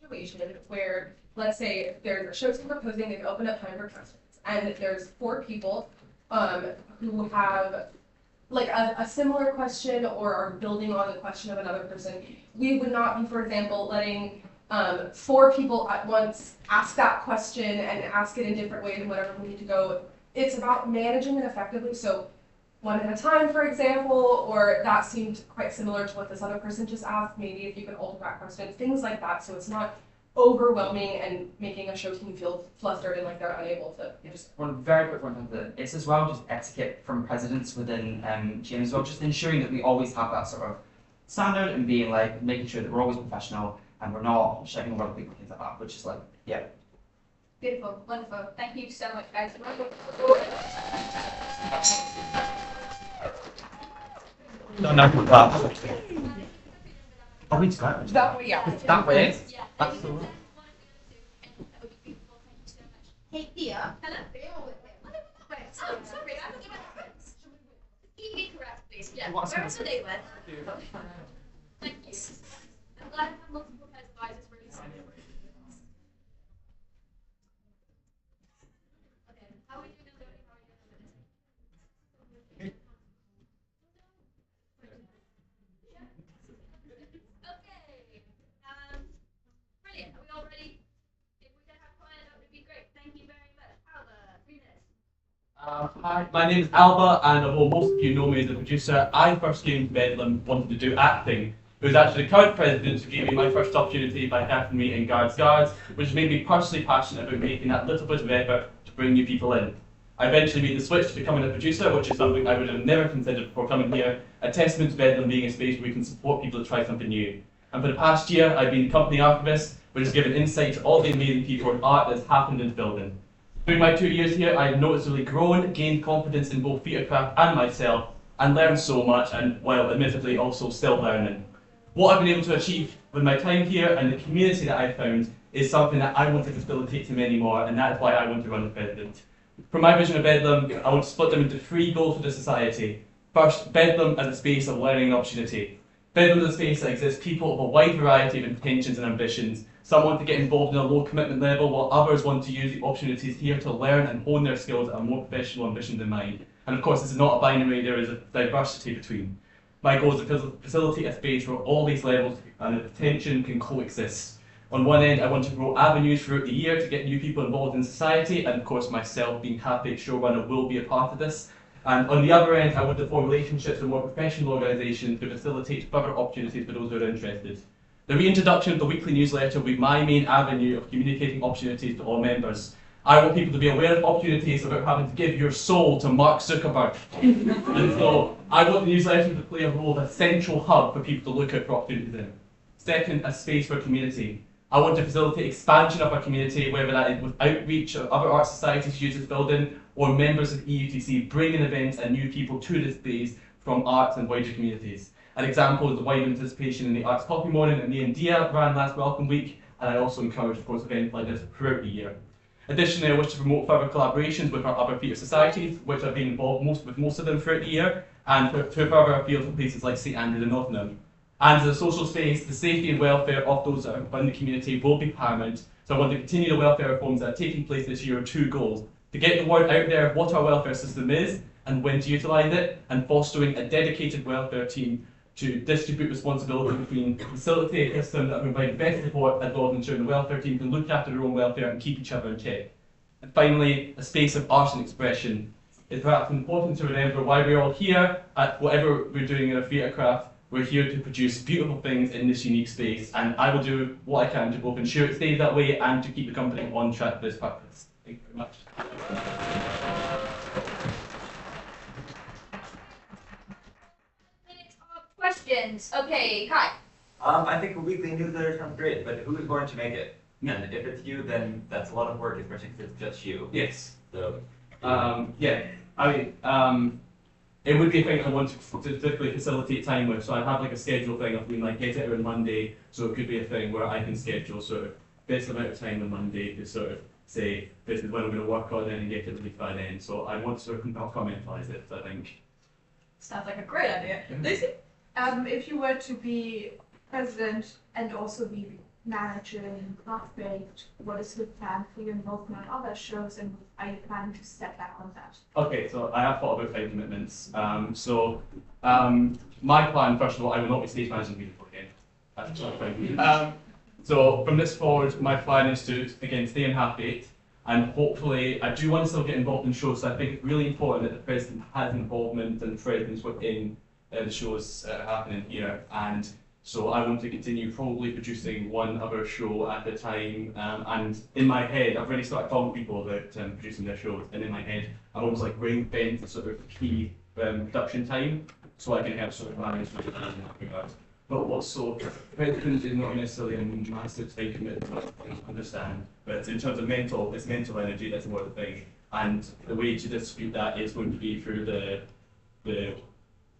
situation where, let's say, there's a show team proposing, they've opened up time for questions, and there's 4 people who have like a similar question or are building on the question of another person, we would not be, for example, letting 4 people at once ask that question and ask it in different ways and whatever we need to go. It's about managing it effectively. So one at a time, for example, or that seemed quite similar to what this other person just asked. Maybe if you could alter that question, things like that. So it's not overwhelming and making a show team feel flustered and like they're unable to. Just one very quick one of the, it's as well just etiquette from presidents within GM as well, just ensuring that we always have that sort of standard and being like, making sure that we're always professional and we're not shouting over other people, things like that, which is like, yeah. Beautiful, wonderful. Thank you so much, guys. No, that. Oh, we got it. That way, yeah. That way. Yeah. That's the one. That would be beautiful. Thank you so much. Hey, Thea. Hello. Sorry, I don't know. Keep me correct, please. Yeah. Where was the date with? Thank you. I'm glad I have multiple pairs of eyes. It's really simple. Okay. How are we doing now? How are you doing? Okay. Brilliant. Are we all ready? If we could have quiet, that would be great. Thank you very much. Alba, 3 minutes. Hi, my name is Alba, and although most of you know me as a producer, I first came to Bedlam wanting to do acting. It was actually the current president who gave me my first opportunity by casting me in Guards, which made me personally passionate about making that little bit of effort to bring new people in. I eventually made the switch to becoming a producer, which is something I would have never considered before coming here, a testament to Bedlam being a space where we can support people to try something new. And for the past year, I've been the company archivist, which has given insight to all the amazing people and art that has happened in the building. During my 2 years here, I've noticeably grown, gained confidence in both theatrecraft and myself, and learned so much, and while admittedly also still learning. What I've been able to achieve with my time here and the community that I've found is something that I want to facilitate to many more, and that is why I want to run as president. From my vision of Bedlam, I want to split them into 3 goals for the society. First, Bedlam as a space of learning and opportunity. Bedlam is a space that exists people of a wide variety of intentions and ambitions. Some want to get involved in a low commitment level, while others want to use the opportunities here to learn and hone their skills at a more professional ambition than mine. And of course, this is not a binary, there is a diversity between. My goal is to facilitate a space where all these levels and attention can coexist. On one end, I want to grow avenues throughout the year to get new people involved in society, and of course myself being happy showrunner will be a part of this. And on the other end, I want to form relationships with more professional organisations to facilitate further opportunities for those who are interested. The reintroduction of the weekly newsletter will be my main avenue of communicating opportunities to all members. I want people to be aware of opportunities without having to give your soul to Mark Zuckerberg. And so I want the newsletter to play a role as a central hub for people to look out for opportunities in. Second, a space for community. I want to facilitate expansion of our community, whether that is with outreach of other art societies use this building, or members of EUTC bringing events and new people to this space from arts and wider communities. An example is the wide participation in the Arts Coffee Morning that me and Dia ran last Welcome Week, and I also encourage, of course, events like this throughout the year. Additionally, I wish to promote further collaborations with our other theatre societies, which I've been involved with most of them throughout the year, and to further afield from places like St Andrews and Nottingham. And as a social space, the safety and welfare of those that are in the community will be paramount, so I want to continue the welfare reforms that are taking place this year with 2 goals. To get the word out there of what our welfare system is, and when to utilise it, and fostering a dedicated welfare team to distribute responsibility between facilitate a system that provide better support as well as ensuring the welfare team can look after their own welfare and keep each other in check. And finally, a space of art and expression. It's perhaps important to remember why we're all here at whatever we're doing in our theatre craft. We're here to produce beautiful things in this unique space, and I will do what I can to both ensure it stays that way and to keep the company on track for this purpose. Thank you very much. Questions? Okay, Kai. I think a weekly newsletter sounds great, but who is going to make it? And if it's you, then that's a lot of work, especially if it's just you. Yes. So. Yeah. I mean, it would be a thing I want to specifically facilitate time with. So I have like a schedule thing of being like get it out on Monday. So it could be a thing where I can schedule sort of this amount of time on Monday to sort of say this is when I'm going to work on it and get it released by then. So I want to sort of compartmentalize it. I think. Sounds like a great idea. Lucy? If you were to be president and also be managing Craftbait? What is the plan for your involvement on other shows, and are you planning to step back on that? Okay, so I have thought about time commitments. My plan, first of all, I will not be stage managing Beautiful again. That's not fine. So from this forward, my plan is to, again, stay in half eight, and hopefully, I do want to still get involved in shows, so I think it's really important that the president has involvement and presence within the shows happening here, and so I want to continue probably producing one other show at a time, and in my head, I've already started talking to people about producing their shows, and in my head, I'm almost like ring fence the sort of key production time, so I can help sort of manage what in that regard. But also, president is not necessarily a massive time commitment, I understand, but in terms of it's mental energy, that's more the thing, and the way to distribute that is going to be through the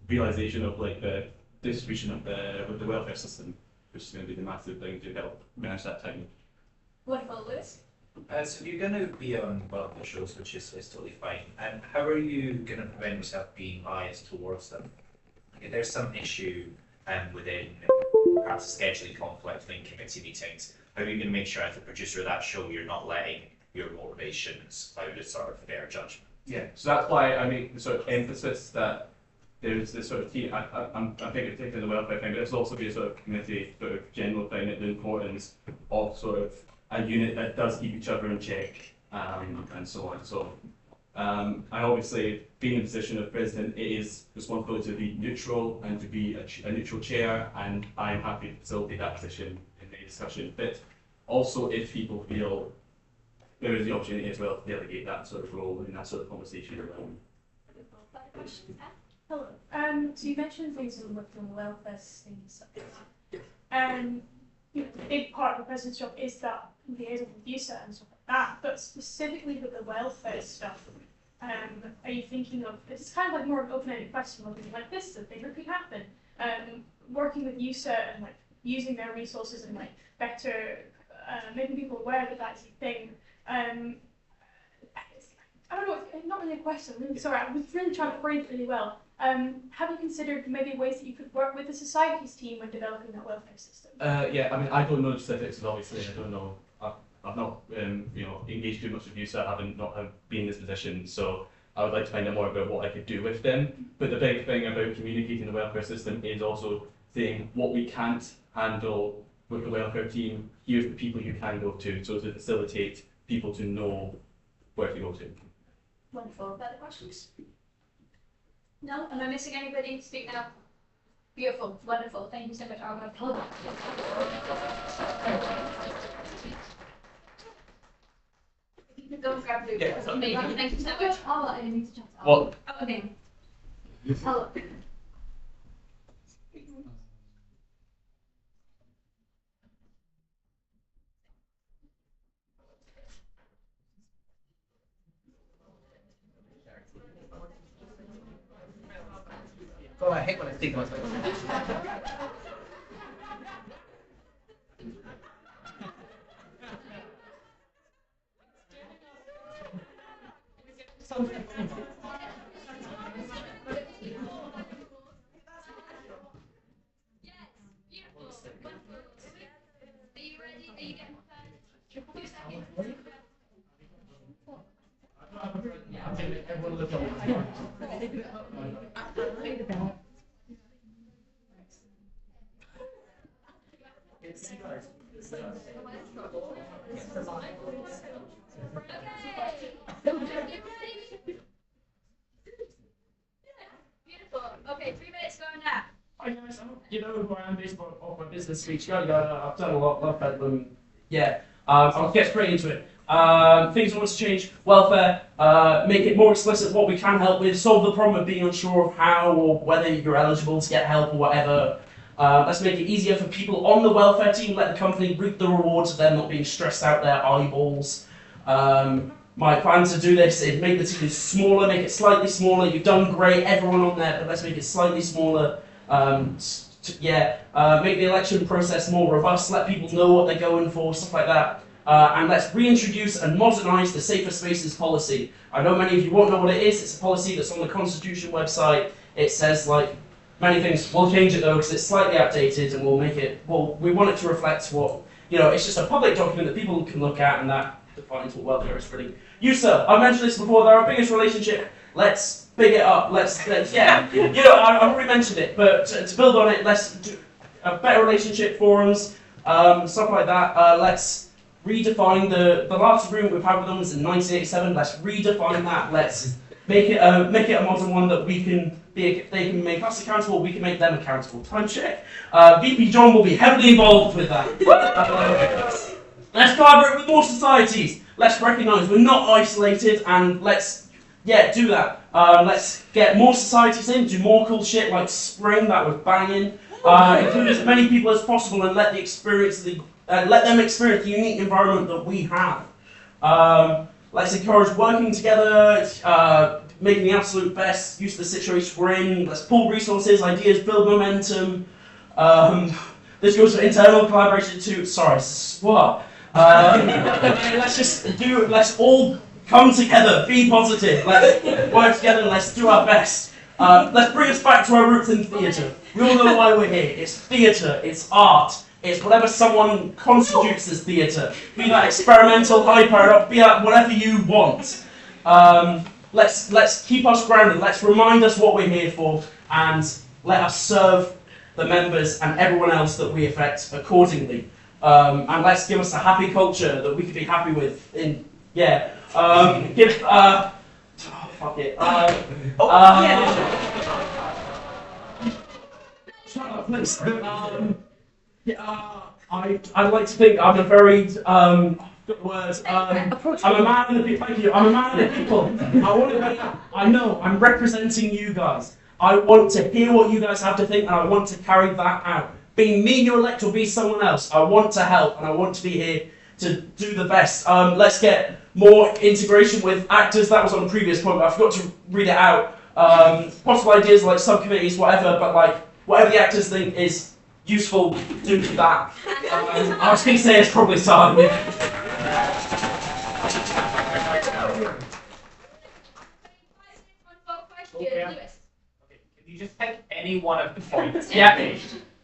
realization of like the distribution of the welfare system, which is going to be the massive thing to help manage that time. Wonderful, Lewis. So you're going to be on welfare shows, which is totally fine. And how are you going to prevent yourself being biased towards them? Like, if there's some issue within perhaps scheduling conflict in committee meetings, how are you going to make sure as a producer of that show you're not letting your motivations cloud a sort of fair judgment? Yeah, so that's why I make the sort of emphasis that there's this sort of team. I'm thinking particularly the welfare thing, but it's also be a sort of committee sort of general thing at the importance of sort of a unit that does keep each other in check, and so on. So, and obviously, being in the position of president, it is responsibility to be neutral and to be a neutral chair, and I'm happy to facilitate that position in the discussion. But also, if people feel there is the opportunity as well to delegate that sort of role in that sort of conversation. Hello. So you mentioned things with the welfare system and stuff. You know, a big part of the president's job is that liaison with USER and stuff like that. But specifically with the welfare stuff, are you thinking of, it's kind of like more of an open-ended question, like this, the thing that could happen. Working with USER and like using their resources and like better making people aware that that's a thing. I don't know, it's not really a question, I'm really sorry, I was really trying to phrase it really well. Have you considered maybe ways that you could work with the society's team when developing that welfare system? Yeah, I mean, I don't know the specifics, and obviously I don't know. I've not, engaged too much with you, so I haven't been in this position. So I would like to find out more about what I could do with them. But the big thing about communicating the welfare system is also saying what we can't handle with the welfare team. Here's the people you can go to, so to facilitate people to know where to go to. Wonderful. Further questions? No? Am I missing anybody to speak now? Beautiful. Wonderful. Thank you so much. I'm going to pull that. You can go and grab Luke. Yeah, Amazing. Thank you so much. Oh, I didn't need to chat. What? Oh, okay. Hello. Oh, I hate when I think about it. Are you ready? Are you getting Beautiful. Okay, 3 minutes going now. Hi guys, you know who I am based off my business speech. Yada, I've done a lot of that. Yeah, I'll get straight into it. Things I want to change: welfare, make it more explicit what we can help with, solve the problem of being unsure of how or whether you're eligible to get help or whatever. Let's make it easier for people on the welfare team, let the company reap the rewards of them not being stressed out their eyeballs. My plan to do this is make the team smaller, make it slightly smaller. You've done great, everyone on there, but let's make it slightly smaller. Make the election process more robust, let people know what they're going for, stuff like that. And let's reintroduce and modernise the Safer Spaces policy. I know many of you won't know what it is. It's a policy that's on the Constitution website. It says like many things. We'll change it though because it's slightly outdated, and we'll make it. Well, we want it to reflect what You know, it's just a public document that people can look at, and that defines what welfare is really. You, sir, I mentioned this before. They're our biggest relationship. Let's big it up. Let's yeah. You know, I've already mentioned it, but to build on it, let's do a better relationship forums, stuff like that. Let's redefine the last agreement we've had with them was in 1987. Let's redefine that. Let's make it a modern one that we can be. They can make us accountable. We can make them accountable. Time check. VP John will be heavily involved with that. Let's collaborate with more societies. Let's recognise we're not isolated, and let's do that. Let's get more societies in, do more cool shit like Spring that was banging. Include as many people as possible and let them experience the unique environment that we have. Let's encourage working together, making the absolute best use of the situation we're in. Let's pool resources, ideas, build momentum. This goes for internal collaboration too. Sorry, what? Let's all come together, be positive, let's work together, let's do our best. Let's bring us back to our roots in theatre. We all know why we're here. It's theatre, it's art, it's whatever someone constitutes as theatre. Be that experimental, high-powered, be that whatever you want. Let's keep us grounded, let's remind us what we're here for, and let us serve the members and everyone else that we affect accordingly. And let's give us a happy culture that we can be happy with. Fuck it. Shut up, please. I'd like to think I'm a very good word. I'm a man of the people. Thank you. I'm a man of the people. I know. I'm representing you guys. I want to hear what you guys have to think, and I want to carry that out. Being me, you elect, or be someone else. I want to help, and I want to be here to do the best. Let's get more integration with actors. That was on the previous point, but I forgot to read it out. Possible ideas like subcommittees, whatever, but like whatever the actors think is useful, do that. I was going to say it's probably time. Lewis. Okay, can you just pick any one of the points? Yeah.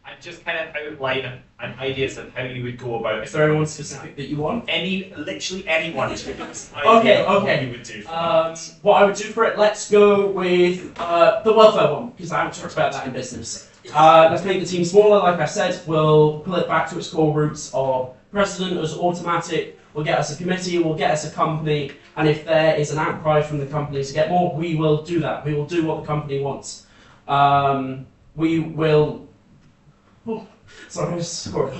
And just kind of outline ideas of how you would go about Is there anyone specific that you want? literally anyone. Okay. What you would do. What I would do for it, let's go with the welfare one, because I haven't talked about that in business. Let's make the team smaller, like I said. We'll pull it back to its core roots of president as automatic. We'll get us a committee, we'll get us a company, and if there is an outcry from the company to get more, we will do that. We will do what the company wants. We will. Oh, sorry, I just scored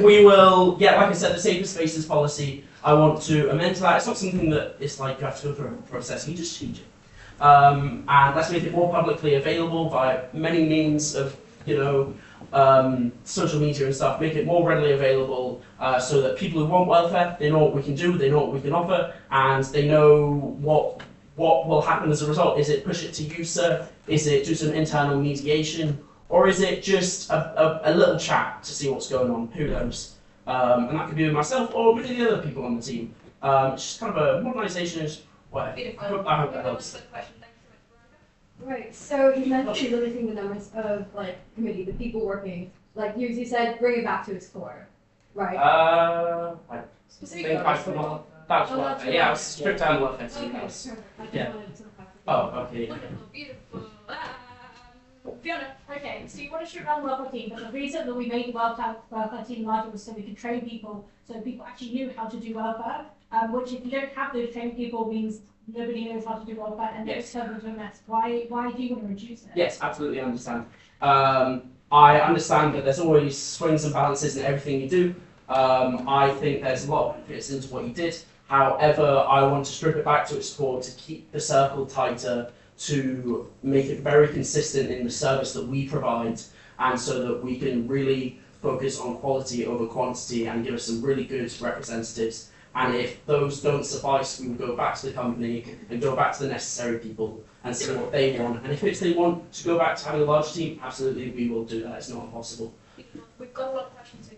we will, like I said, the safer spaces policy, I want to amend to that. It's not something that it's like you have to go through a process, you just change it. And let's make it more publicly available by many means of, social media and stuff. Make it more readily available so that people who want welfare, they know what we can do, they know what we can offer, and they know what will happen as a result. Is it push it to you, sir? Is it do some internal mediation? Or is it just a little chat to see what's going on? Who knows? And that could be with myself or with the other people on the team. It's just kind of a modernisation is what I hope that helps. Right, so you mentioned limiting the numbers of committee, the people working. Like you said, bring it back to its core, right? I think I forgot. That was welfare. Yeah, I was stripped down welfare. Okay, Yeah. Oh, okay. Wonderful, beautiful. Fiona, okay, so you want to strip down the welfare team, but the reason that we made the welfare team larger was so we could train people, so people actually knew how to do welfare, which if you don't have those trained people means nobody knows how to do welfare and it's turned into a mess. Why do you want to reduce it? Yes, absolutely understand. I understand that there's always swings and balances in everything you do. I think there's a lot that fits into what you did. However, I want to strip it back to its core to keep the circle tighter, to make it very consistent in the service that we provide, and so that we can really focus on quality over quantity and give us some really good representatives. And if those don't suffice, we will go back to the company and go back to the necessary people and see what they want. And if they want to go back to having a large team, absolutely we will do that. It's not impossible. We've got a lot of questions.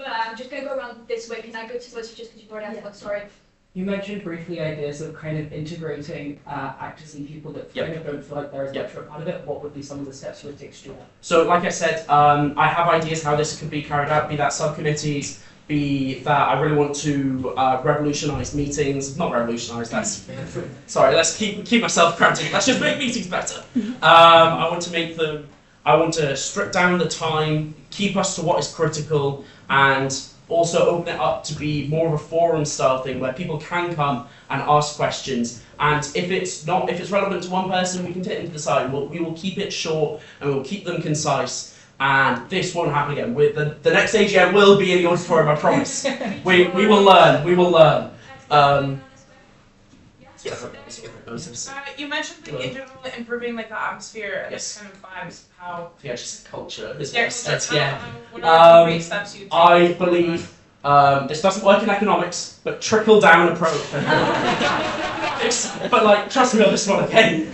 I'm just going to go around this way. Can I go to Liz just because you've already asked one? Sorry. You mentioned briefly ideas of kind of integrating actors and people that kind of don't feel like they're as much a part of it. What would be some of the steps you would take to do that? So, like I said, I have ideas how this could be carried out, be that subcommittees, be that I really want to revolutionise meetings. Not revolutionise, that's... Sorry, let's keep myself grounded. Let's just make meetings better. I want to make them... I want to strip down the time, keep us to what is critical, and also open it up to be more of a forum style thing where people can come and ask questions. And if it's relevant to one person, we can take them to the side. We will keep it short and we'll keep them concise. And this won't happen again. The next AGM will be in the auditorium, I promise. We will learn. We will learn. You mentioned like, in general improving like the atmosphere and Yes. kind of vibes. How? Yeah, just culture is Yeah, what I said, yeah. what are the great steps you take? I believe this doesn't work in economics, but trickle down approach. But like, trust me on this one, okay?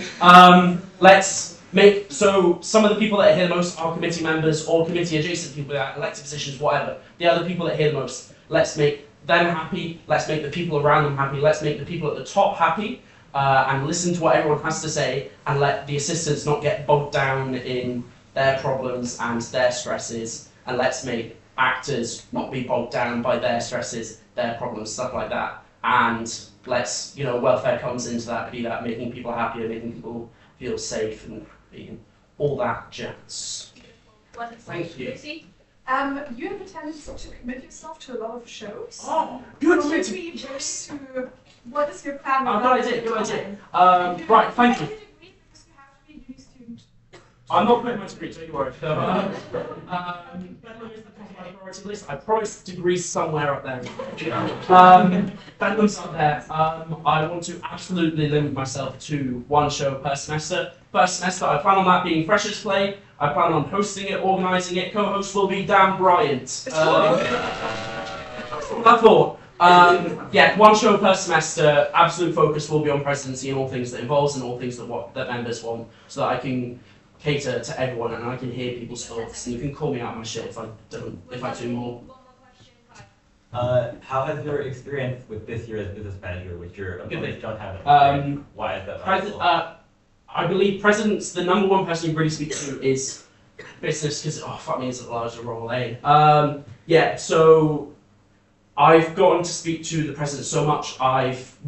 Let's make so some of the people that are here the most are committee members or committee adjacent people that elected positions, whatever. The other people that are here the most, let's make them happy. Let's make the people around them happy. Let's make the people at the top happy. And listen to what everyone has to say, and let the assistants not get bogged down in their problems and their stresses, and let's make actors not be bogged down by their stresses, their problems, stuff like that. And let's, welfare comes into that, be that making people happier, making people feel safe, and being all that jazz. Thank you. Lucy? You have a tendency to commit yourself to a lot of shows. Oh, good So idea. maybe just to, what is your plan? Oh, good idea, good idea. Right, thank you. I'm not putting my degree, don't you worry. Bedlam is the top of my priority list. I promised degrees somewhere up there. Bedlam's up there. I want to absolutely limit myself to one show per semester. First semester, I plan on that being Freshers' Play. I plan on hosting it, organising it. Co-host will be Dan Bryant. That's what I thought. One show per semester. Absolute focus will be on presidency and all things that involves and all things that members want, so that I can cater to everyone and I can hear people's thoughts. And you can call me out on my shit if I do more. How has your experience with this year as business manager, which your employees don't have? Why is that valuable? I believe presidents, the number one person you really speak to is business, because fuck me, it's a larger role, eh? So I've gotten to speak to the president so much.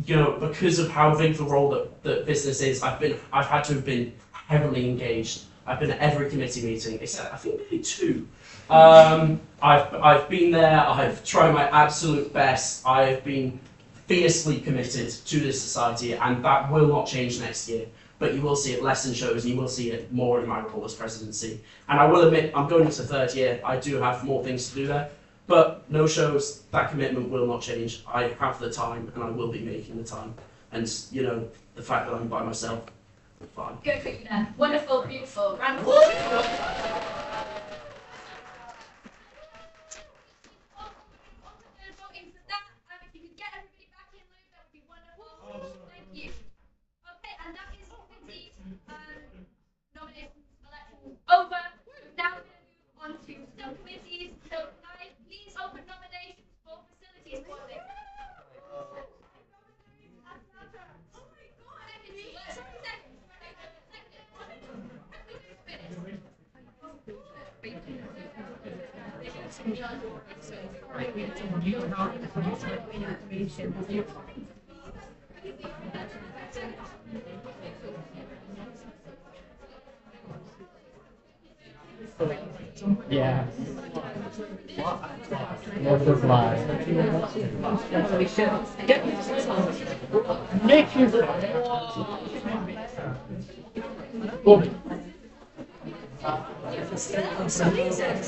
Because of how big the role that business is, I've had to have been heavily engaged. I've been at every committee meeting, except I think maybe 2. I've been there. I've tried my absolute best. I have been fiercely committed to this society, and that will not change next year. But you will see it less in shows, and you will see it more in my role as presidency. And I will admit, I'm going into 3rd year. I do have more things to do there. But no shows, that commitment will not change. I have the time, and I will be making the time. And, the fact that I'm by myself, fine. Go quickly then. Wonderful, beautiful. Round of applause. If you could get everybody back in, Luke, that would be wonderful. Thank you. Okay, and that is committee nominations, elections over. Now we're going to move on to subcommittees. So can I please open nominations for facilities coordinator? Yeah. Never fly. Make you. I was gonna say.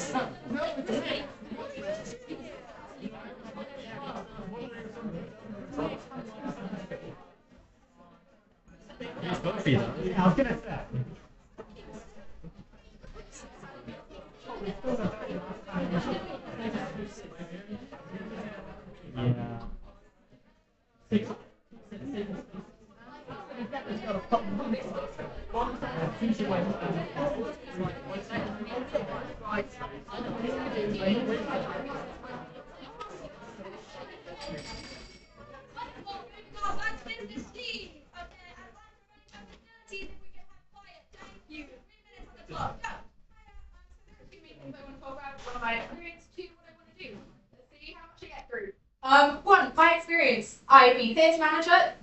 One, my experience. I've been theatre manager. I've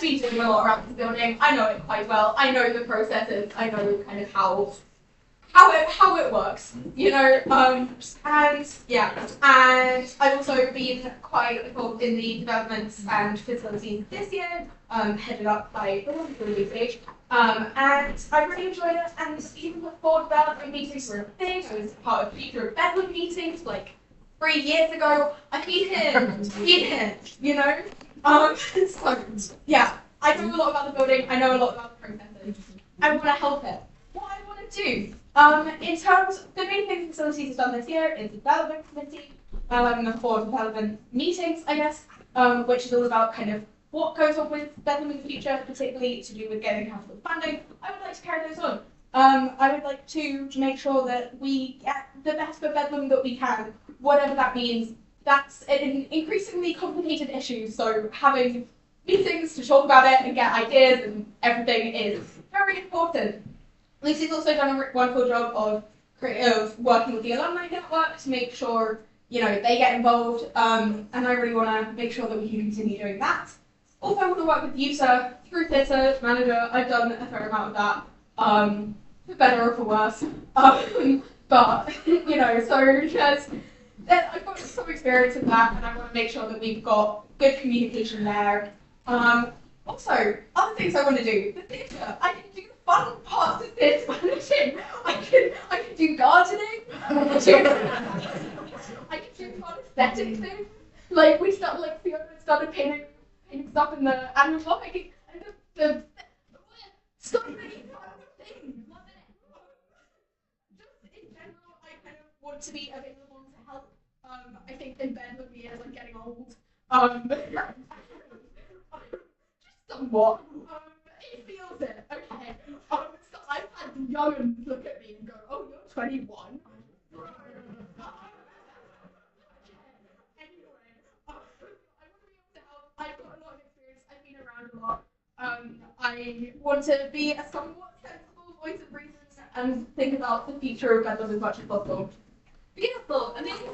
been doing a lot around this building. I know it quite well. I know the processes. I know kind of how it works, and I've also been quite involved in the developments and facilities this year, headed up by the wonderful Lucy. And I really enjoyed it, and even before development meetings were a thing, I was part of future Bedlam meetings like 3 years ago. I've been here, so yeah, I know a lot about the building, I know a lot about the processes. I want to help it. What I want to do, in terms, the main thing facilities has done this year is the development committee, for development meetings, I guess, which is all about kind of what goes on with Bedlam in the future, particularly to do with getting council funding. I would like to carry those on. I would like to make sure that we get the best of Bedlam that we can, whatever that means. That's an increasingly complicated issue, so having meetings to talk about it and get ideas and everything is very important. Lucy's also done a wonderful job of working with the alumni network to make sure they get involved, and I really want to make sure that we can continue doing that. Also, I want to work with USA through theatre manager. I've done a fair amount of that, for better or for worse. But so yes, I've got some experience in that, and I want to make sure that we've got good communication there. Also, other things I want to do. The theatre. I can do the fun parts of this managing. I can do gardening. I can do fun aesthetic things. Like Fiona started painting stuff in the animal shop. I can the so many fun things. Love it. Just in general, I kind of want to be available to help. I think in bed with me as I'm getting old. Just somewhat. It feels it. Okay. So I've had the young'uns look at me and go, "Oh, you're 21." I've got a lot of experience. I've been around a lot. I want to be a somewhat sensible voice of reason and think about the future of Bedlam as much as possible. Beautiful, amazing.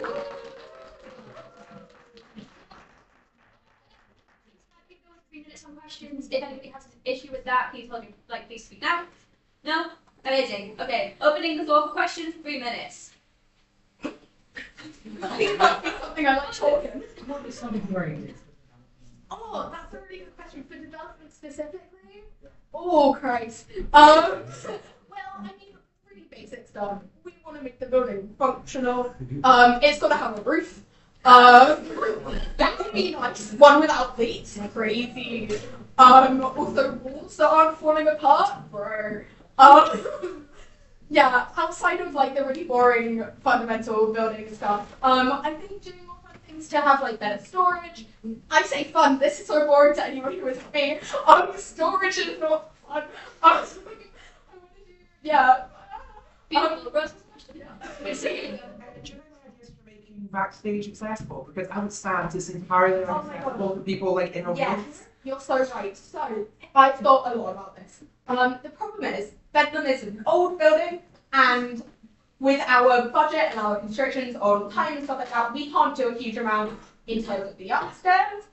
3 minutes on questions. If anybody has an issue with that, please please speak now. No? Amazing. Okay, opening the floor for questions. 3 minutes. I think that would be something I like talking. What is something very Oh, that's a really good question. For development specifically? Oh, Christ. Well, I mean, really basic stuff. We want to make the building functional. It's got to have a roof. That would be nice. One without leaks. Crazy. Also, walls that aren't falling apart. Bro. Yeah, outside of the really boring fundamental building stuff, I think doing more fun things to have better storage. I say fun, this is so boring to anyone who is me. Storage is not fun. Yeah. Backstage accessible, because outside is entirely accessible for people in a room. Yes, you're so right. So I've thought a lot about this. The problem is Bedlam is an old building, and with our budget and our constrictions on time and stuff like that, we can't do a huge amount in terms of the upstairs.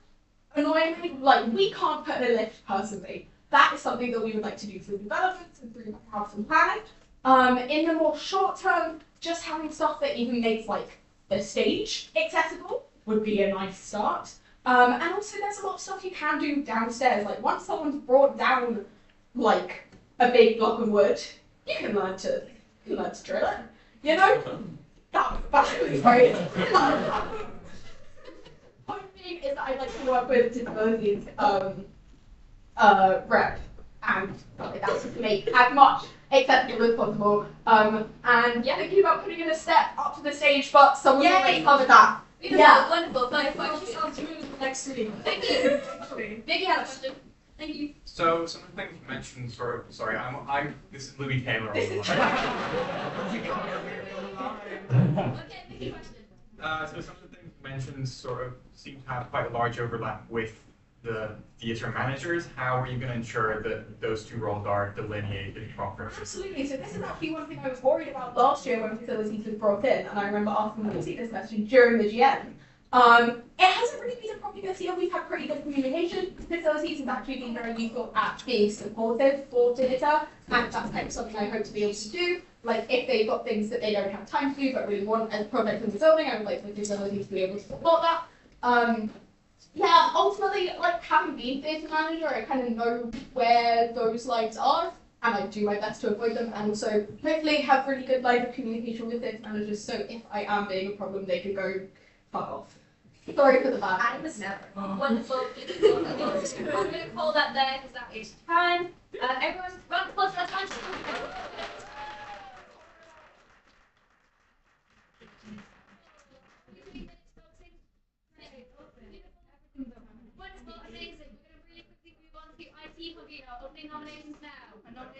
Annoyingly, we can't put in a lift personally. That is something that we would like to do through developments and through house and planning. In the more short term, just having stuff that even makes the stage accessible would be a nice start. And also there's a lot of stuff you can do downstairs. Once someone's brought down a big block of wood, you can learn to drill it. That was right. Point being is that I'd like to work with disabilities rep and that's to make as much acceptable as possible. And yeah, thinking about putting in a step up to the stage, but someone already covered that. Yeah, wonderful. Thank you. Next week. Thank you. Vicky had a question. Thank you. So some of the things you mentioned this is Louis Taylor. Okay, Vicky question. So some of the things you mentioned seem to have quite a large overlap with the theatre managers, how are you going to ensure that those two roles are delineated properly? Absolutely. So this is actually one thing I was worried about last year when facilities was brought in, and I remember asking Lucy this question during the GM. It hasn't really been a problem this year. We've had pretty good communication. Facilities have actually been very useful at being supportive for theatre, and that's kind of something I hope to be able to do. Like if they've got things that they don't have time to do but really want as projects in the building, I would like the facilities to be able to support that. Yeah, ultimately, like having been theatre manager, I kind of know where those lines are, and I do my best to avoid them, and also hopefully have really good lines of communication with theatre managers, so if I am being a problem, they can go fuck off. Sorry for the bad. I was never. Wonderful. I'm going to call that there because that is time. Everyone, round of applause for that time.